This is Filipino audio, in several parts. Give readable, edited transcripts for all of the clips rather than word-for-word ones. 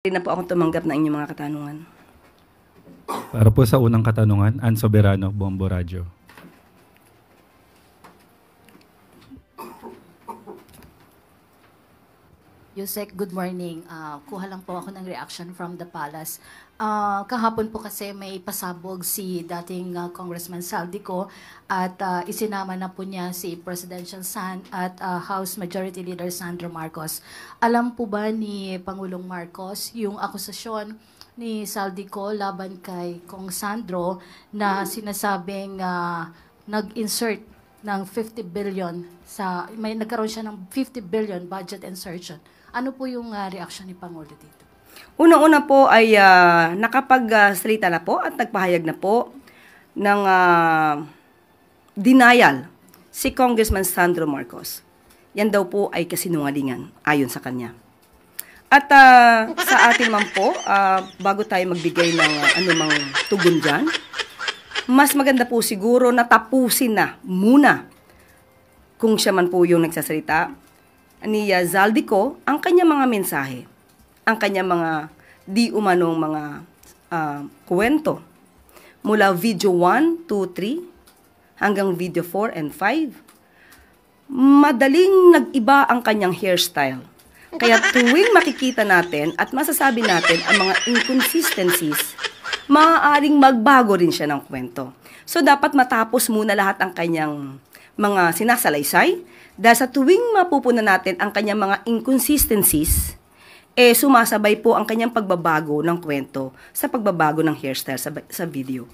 Hindi na po ako tumanggap ng inyong mga katanungan. Para po sa unang katanungan, Ann Soberano, Bombo Radyo. Yusek, good morning. Kuha lang po ako ng reaction from the palace. Kahapon po kasi may pasabog si dating Congressman Saldico at isinama na po niya si Presidential Son at House Majority Leader Sandro Marcos. Alam po ba ni Pangulong Marcos yung akusasyon ni Saldico laban kay Kong Sandro na sinasabing nag-insert ng 50 billion may nagkaroon siya ng 50 billion budget insertion. Ano po yung reaction ni Pangulo dito? Unang-una po ay nakapagsalita na po at nagpahayag na po ng denial si Congressman Sandro Marcos. Yan daw po ay kasinungalingan ayon sa kanya. At sa atin man po, bago tayo magbigay ng anumang tugon dyan, mas maganda po siguro na tapusin na muna kung siya man po yung nagsasalita ni Zaldico ang kanyang mga mensahe, ang kanyang mga di umanong mga kwento mula video 1, 2, 3 hanggang video 4 and 5. Madaling nag-iba ang kanyang hairstyle. Kaya tuwing makikita natin at masasabi natin ang mga inconsistencies, maaaring magbago rin siya ng kwento. So dapat matapos muna lahat ang kanyang mga sinasalaysay dahil sa tuwing mapupunan natin ang kanyang mga inconsistencies, sumasabay po ang kanyang pagbabago ng kwento sa pagbabago ng hairstyle sa video.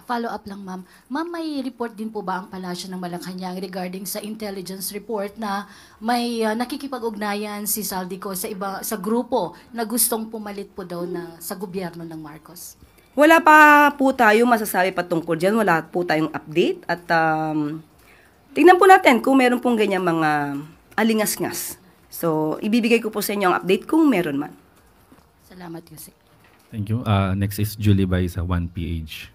Follow up lang, ma'am. Ma'am, may report din po ba ang Palasyo ng Malacanang regarding sa intelligence report na may nakikipag-ugnayan si Saldico sa grupo na gustong pumalit po daw sa gobyerno ng Marcos? Wala pa po tayong masasabi patungkol dyan. Wala po tayong update at tingnan po natin kung meron pong ganyan mga alingas-ngas. So, ibibigay ko po sa inyo ang update kung meron man. Salamat, Yusek. Thank you. Next is Julie Baisa, 1PH.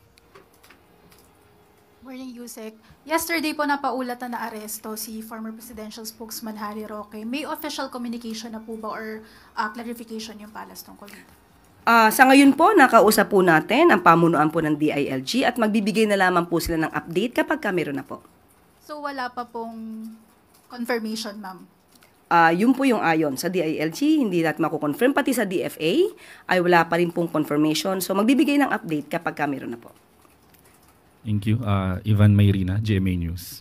Morning, Yusek. Yesterday po napaulat na aresto si former presidential spokesman Harry Roque. May official communication na po ba or clarification yung palas tungkol dito? Sa ngayon po, nakausap po natin ang pamunuan po ng DILG at magbibigay na lamang po sila ng update kapag meron na po. So wala pa pong confirmation, ma'am? Yun po yung ayon sa DILG, hindi natin makukonfirm. Pati sa DFA ay wala pa rin pong confirmation. So magbibigay ng update kapag meron na po. Thank you. Ivan Mayrina, GMA News.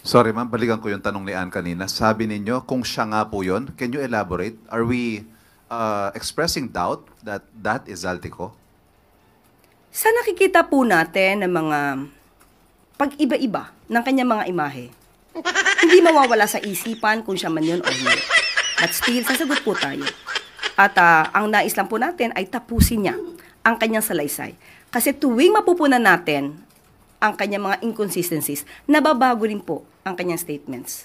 Sorry ma'am, balikan ko yung tanong ni Ann kanina. Sabi ninyo, kung siya nga po yun, can you elaborate? Are we expressing doubt that that is Zaldico? Sa nakikita po natin ng mga pag-iba-iba ng kanyang mga imahe, hindi mawawala sa isipan kung siya man yun o hindi. But still, sasagot po tayo. At ang nais lang po natin ay tapusin niya ang kanyang salaysay. Kasi tuwing mapupunan natin ang kanyang mga inconsistencies, nababago rin po ang kanyang statements.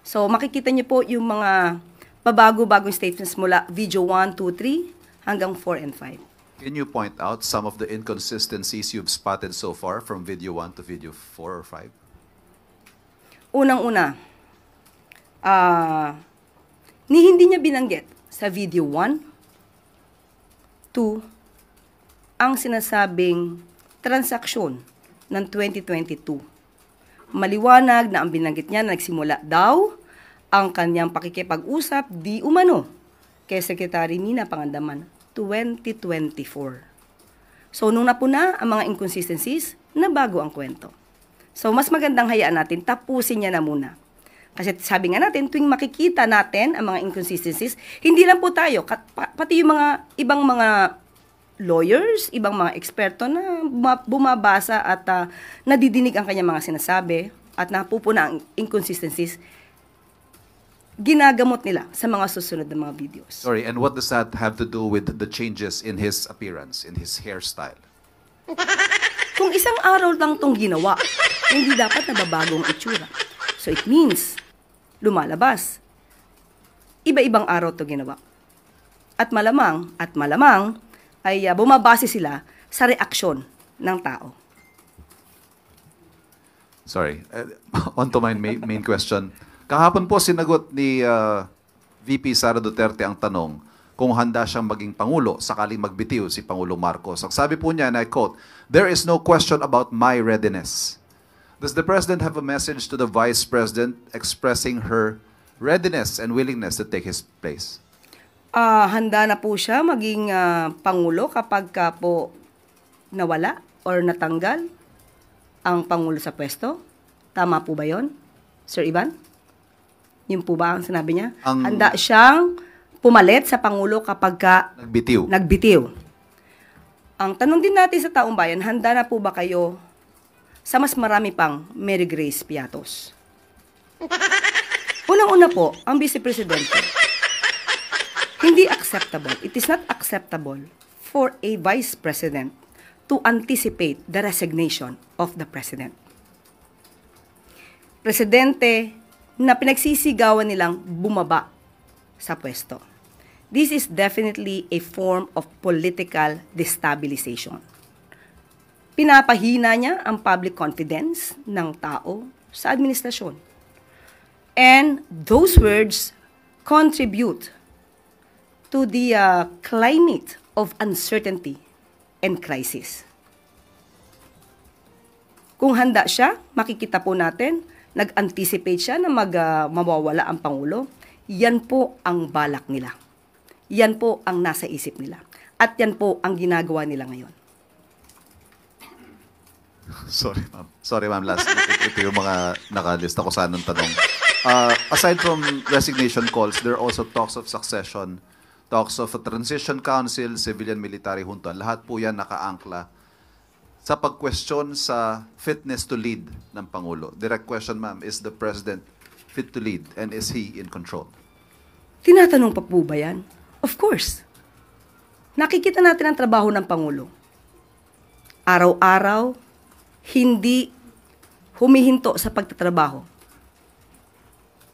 So makikita niyo po yung mga babago-bagong statements mula video 1, 2, 3 hanggang 4 and 5. Can you point out some of the inconsistencies you've spotted so far from video 1 to video 4 or 5? Unang-una, hindi niya binanggit sa video 1, 2, ang sinasabing transaksyon ng 2022. Maliwanag na ang binanggit niya na nagsimula daw ang kanyang pakikipag-usap di umano kay Secretary Mina Pangandaman 2024. So, nung napuna ang mga inconsistencies, nabago ang kwento. So, mas magandang hayaan natin, tapusin niya na muna. Kasi sabi nga natin, tuwing makikita natin ang mga inconsistencies, hindi lang po tayo, pati yung mga ibang mga lawyers, ibang mga eksperto na bumabasa at nadidinig ang kanyang mga sinasabi at napupuna ang inconsistencies, ginagamot nila sa mga susunod na mga videos. Sorry, and what does that have to do with the changes in his appearance, in his hairstyle? Kung isang araw lang itong ginawa, hindi dapat nababagong itsura. So it means, lumalabas. Iba-ibang araw ito ginawa. At malamang ay bumabase sila sa reaksyon ng tao. Sorry, on to my main question. Kahapon po sinagot ni VP Sara Duterte ang tanong kung handa siyang maging Pangulo sakaling magbitiw si Pangulong Marcos. Ang sabi po niya, and I quote, "There is no question about my readiness." Does the President have a message to the Vice President expressing her readiness and willingness to take his place? Handa na po siya maging Pangulo kapag ka po nawala or natanggal ang Pangulo sa pwesto. Tama po ba yon, Sir Ivan? Yun po ba ang sinabi niya? Handa siyang pumalit sa Pangulo kapag ka nagbitiw. Ang tanong din natin sa taong bayan, handa na po ba kayo sa mas marami pang Mary Grace Piatos? Unang-una po, ang Vice Presidente, hindi acceptable. It is not acceptable for a Vice President to anticipate the resignation of the President. Presidente na pinagsisigawan nilang bumaba sa pwesto. This is definitely a form of political destabilization. Pinapahina niya ang public confidence ng tao sa administrasyon. And those words contribute to the climate of uncertainty and crisis. Kung handa siya, makikita po natin, nag-anticipate siya na mawawala ang Pangulo. Yan po ang balak nila. Yan po ang nasa isip nila. At yan po ang ginagawa nila ngayon. Sorry, ma'am. Last, ito yung mga nakalista ko sa anong tanong. Aside from resignation calls, there are also talks of succession, talks of a transition council, civilian-military junta. Lahat po yan nakaangkla sa pag-question sa fitness to lead ng Pangulo. Direct question, ma'am, is the President fit to lead and is he in control? Tinatanong pa po ba yan? Of course. Nakikita natin ang trabaho ng Pangulo. Araw-araw, hindi humihinto sa pagtatrabaho.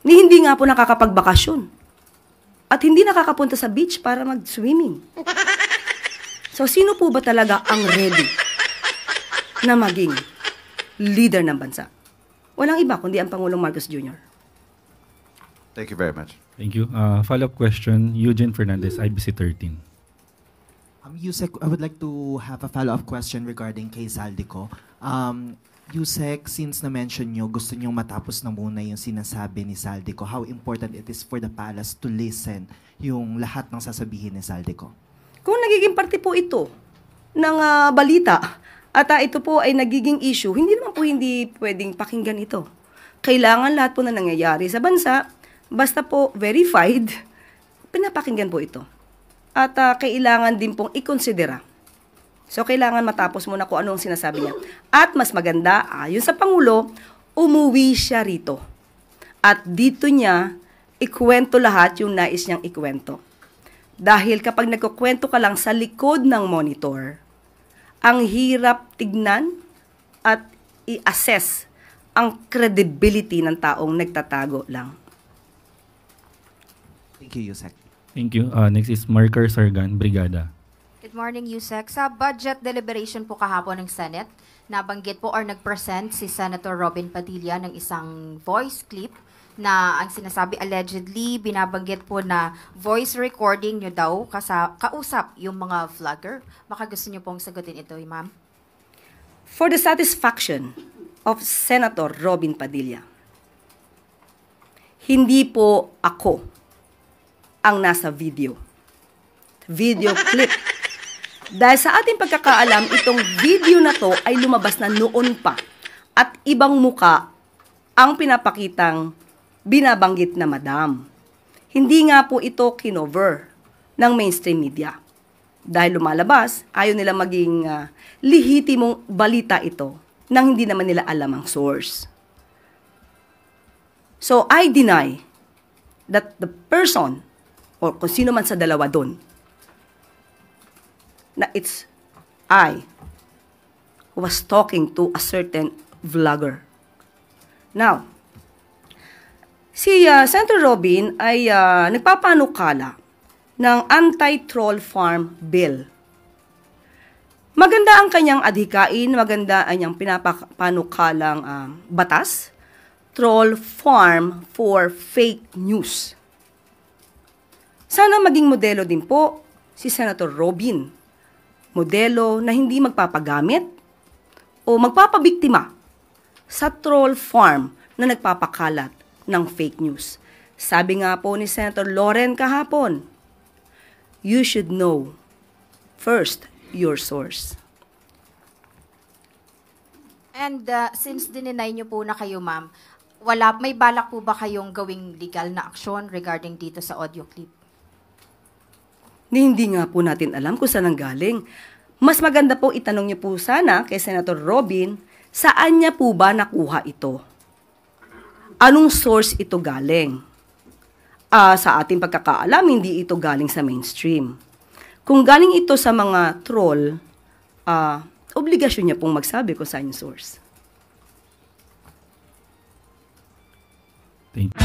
Hindi nga po nakakapagbakasyon. At hindi nakakapunta sa beach para mag-swimming. So, sino po ba talaga ang ready na maging leader ng bansa? Walang iba kundi ang Pangulong Marcos Jr. Thank you very much. Thank you. Follow-up question, Eugene Fernandez, IBC 13. Yusek, I would like to have a follow-up question regarding kay Saldico. Yusek, since na-mention nyo, gusto nyo matapos na muna yung sinasabi ni Saldico, how important it is for the palace to listen yung lahat ng sasabihin ni Saldico? Kung nagiging parte po ito ng balita at ito po ay nagiging issue, hindi naman po hindi pwedeng pakinggan ito. Kailangan lahat po na nangyayari sa bansa, basta po verified, pinapakinggan po ito. At kailangan din pong ikonsidera. So, kailangan matapos muna kung ano ang sinasabi niya. At mas maganda, ayon sa Pangulo, umuwi siya rito. At dito niya, ikwento lahat yung nais niyang ikwento. Dahil kapag nagkukwento ka lang sa likod ng monitor, ang hirap tignan at i-assess ang credibility ng taong nagtatago lang. Thank you, Yusek. Thank you. Next is Marker Sargan, Brigada. Good morning, Yusek. Sa budget deliberation po kahapon ng Senate, nabanggit po or nag-present si Senator Robin Padilla ng isang voice clip na ang sinasabi allegedly, binabanggit po na voice recording nyo daw kausap yung mga vlogger. Baka gusto nyo pong sagutin ito, ma'am. For the satisfaction of Senator Robin Padilla, hindi po ako ang nasa video clip. Dahil sa ating pagkakaalam, itong video na to ay lumabas na noon pa at ibang muka ang pinapakitang binabanggit na madam. Hindi nga po ito kinover ng mainstream media. Dahil lumalabas, ayaw nila maging lihitimong balita ito nang hindi naman nila alam ang source. So, I deny that the person or kung sino man sa dalawa doon, na it's I who was talking to a certain vlogger. Now, si Senator Robin ay nagpapanukala ng anti-troll farm bill. Maganda ang kanyang adhikain, maganda ang kanyang pinapanukalang batas, troll farm for fake news. Sana maging modelo din po si Senator Robin. Modelo na hindi magpapagamit o magpapabiktima sa troll farm na nagpapakalat ng fake news. Sabi nga po ni Senator Loren kahapon, you should know first your source. And since dininay niyo po na kayo, ma'am, may balak po ba kayong gawing legal na aksyon regarding dito sa audio clip? Hindi nga po natin alam kung saan ang galing. Mas maganda po itanong niyo po sana kay Senator Robin, saan niya po ba nakuha ito? Anong source ito galing? Sa ating pagkakaalam, hindi ito galing sa mainstream. Kung galing ito sa mga troll, obligasyon niya pong magsabi kung saan yung source. Thank you.